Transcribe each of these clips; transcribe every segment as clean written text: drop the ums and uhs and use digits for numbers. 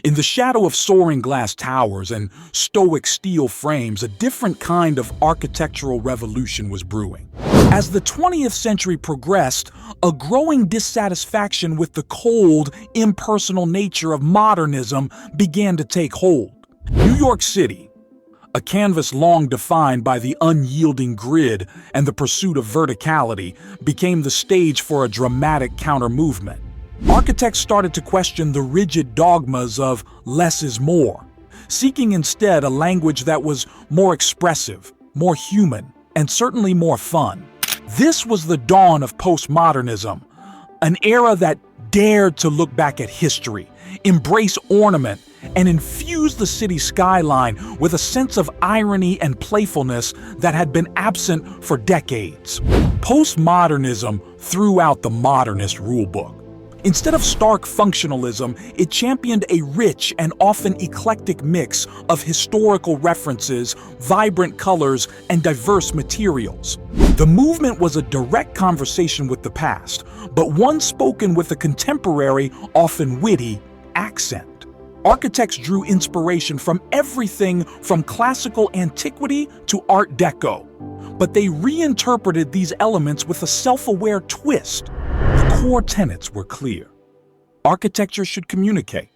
In the shadow of soaring glass towers and stoic steel frames, a different kind of architectural revolution was brewing. As the 20th century progressed, a growing dissatisfaction with the cold, impersonal nature of modernism began to take hold. New York City, a canvas long defined by the unyielding grid and the pursuit of verticality, became the stage for a dramatic counter-movement. Architects started to question the rigid dogmas of less is more, seeking instead a language that was more expressive, more human, and certainly more fun. This was the dawn of postmodernism, an era that dared to look back at history, embrace ornament, and infuse the city's skyline with a sense of irony and playfulness that had been absent for decades. Postmodernism threw out the modernist rulebook. Instead of stark functionalism, it championed a rich and often eclectic mix of historical references, vibrant colors, and diverse materials. The movement was a direct conversation with the past, but one spoken with a contemporary, often witty, accent. Architects drew inspiration from everything from classical antiquity to Art Deco, but they reinterpreted these elements with a self-aware twist. The core tenets were clear. Architecture should communicate.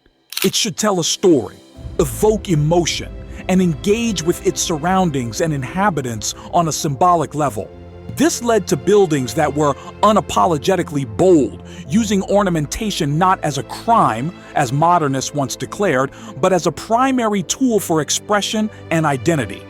It should tell a story, evoke emotion, and engage with its surroundings and inhabitants on a symbolic level. This led to buildings that were unapologetically bold, using ornamentation not as a crime, as modernists once declared, but as a primary tool for expression and identity.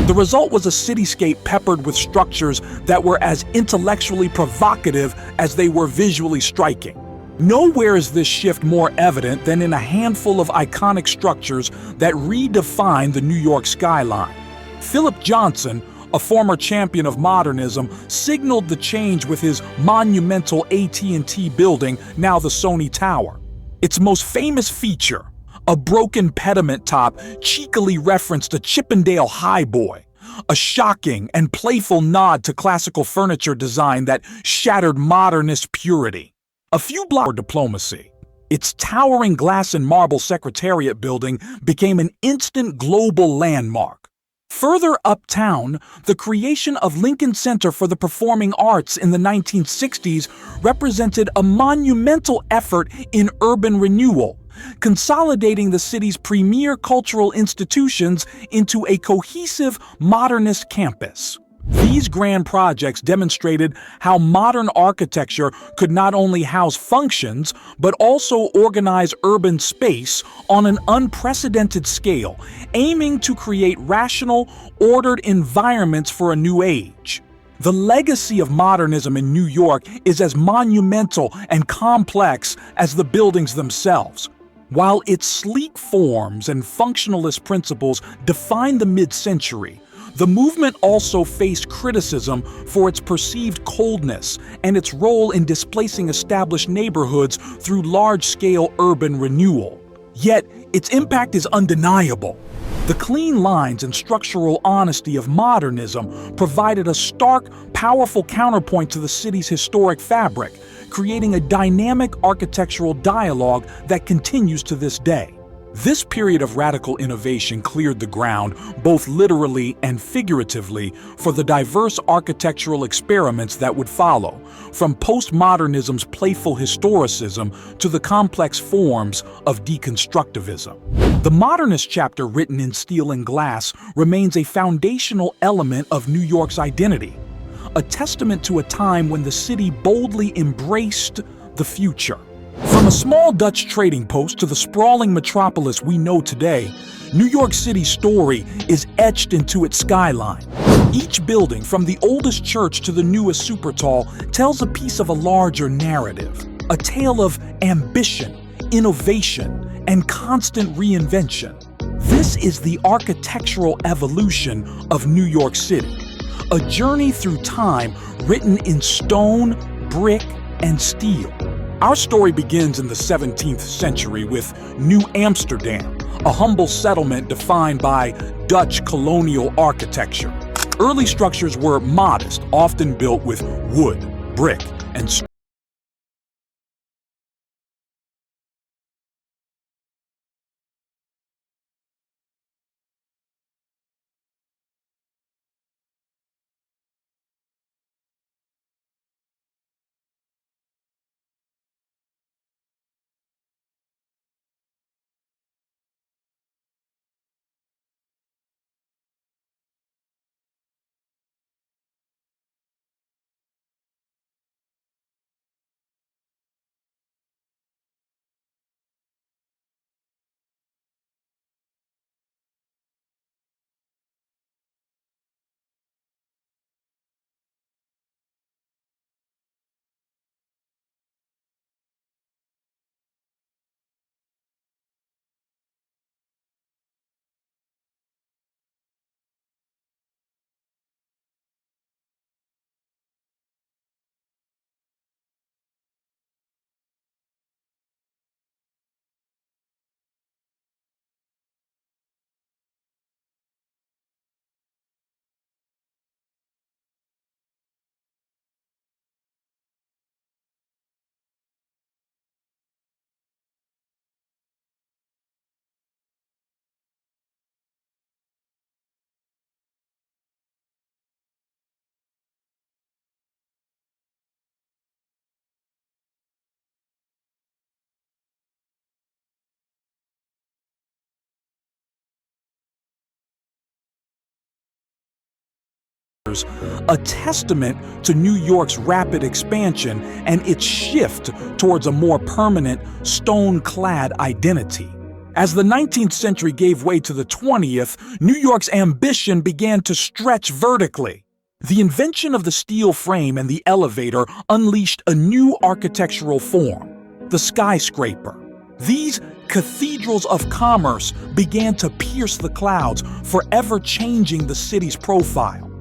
The result was a cityscape peppered with structures that were as intellectually provocative as they were visually striking. Nowhere is this shift more evident than in a handful of iconic structures that redefine the New York skyline. Philip Johnson, a former champion of modernism, signaled the change with his monumental AT&T building, now the Sony Tower. Its most famous feature, a broken pediment top, cheekily referenced a Chippendale highboy, a shocking and playful nod to classical furniture design that shattered modernist purity. A few blocks for diplomacy. Its towering glass and marble Secretariat building became an instant global landmark. Further uptown, the creation of Lincoln Center for the Performing Arts in the 1960s represented a monumental effort in urban renewal, consolidating the city's premier cultural institutions into a cohesive modernist campus. These grand projects demonstrated how modern architecture could not only house functions, but also organize urban space on an unprecedented scale, aiming to create rational, ordered environments for a new age. The legacy of modernism in New York is as monumental and complex as the buildings themselves. While its sleek forms and functionalist principles defined the mid-century, the movement also faced criticism for its perceived coldness and its role in displacing established neighborhoods through large-scale urban renewal. Yet, its impact is undeniable. The clean lines and structural honesty of modernism provided a stark, powerful counterpoint to the city's historic fabric, creating a dynamic architectural dialogue that continues to this day. This period of radical innovation cleared the ground, both literally and figuratively, for the diverse architectural experiments that would follow, from postmodernism's playful historicism to the complex forms of deconstructivism. The modernist chapter, written in steel and glass, remains a foundational element of New York's identity, a testament to a time when the city boldly embraced the future. From a small Dutch trading post to the sprawling metropolis we know today, New York City's story is etched into its skyline. Each building, from the oldest church to the newest super tall, tells a piece of a larger narrative, a tale of ambition, innovation, and constant reinvention. This is the architectural evolution of New York City, a journey through time written in stone, brick, and steel. Our story begins in the 17th century with New Amsterdam, a humble settlement defined by Dutch colonial architecture. Early structures were modest, often built with wood, brick, and stone. a testament to New York's rapid expansion and its shift towards a more permanent, stone-clad identity. As the 19th century gave way to the 20th, New York's ambition began to stretch vertically. The invention of the steel frame and the elevator unleashed a new architectural form, the skyscraper. These cathedrals of commerce began to pierce the clouds, forever changing the city's profile.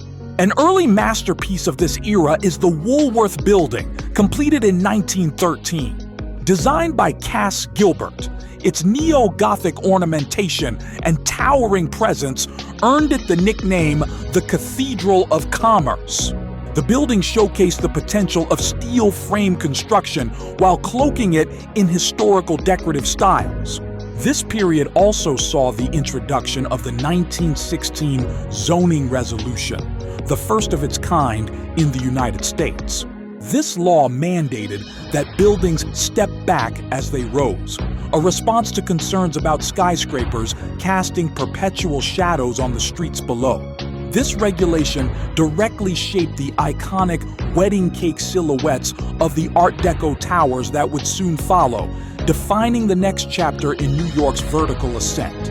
An early masterpiece of this era is the Woolworth Building, completed in 1913. Designed by Cass Gilbert, its neo-Gothic ornamentation and towering presence earned it the nickname the Cathedral of Commerce. The building showcased the potential of steel frame construction while cloaking it in historical decorative styles. This period also saw the introduction of the 1916 zoning resolution, the first of its kind in the United States. This law mandated that buildings step back as they rose, a response to concerns about skyscrapers casting perpetual shadows on the streets below. This regulation directly shaped the iconic wedding cake silhouettes of the Art Deco towers that would soon follow, defining the next chapter in New York's vertical ascent.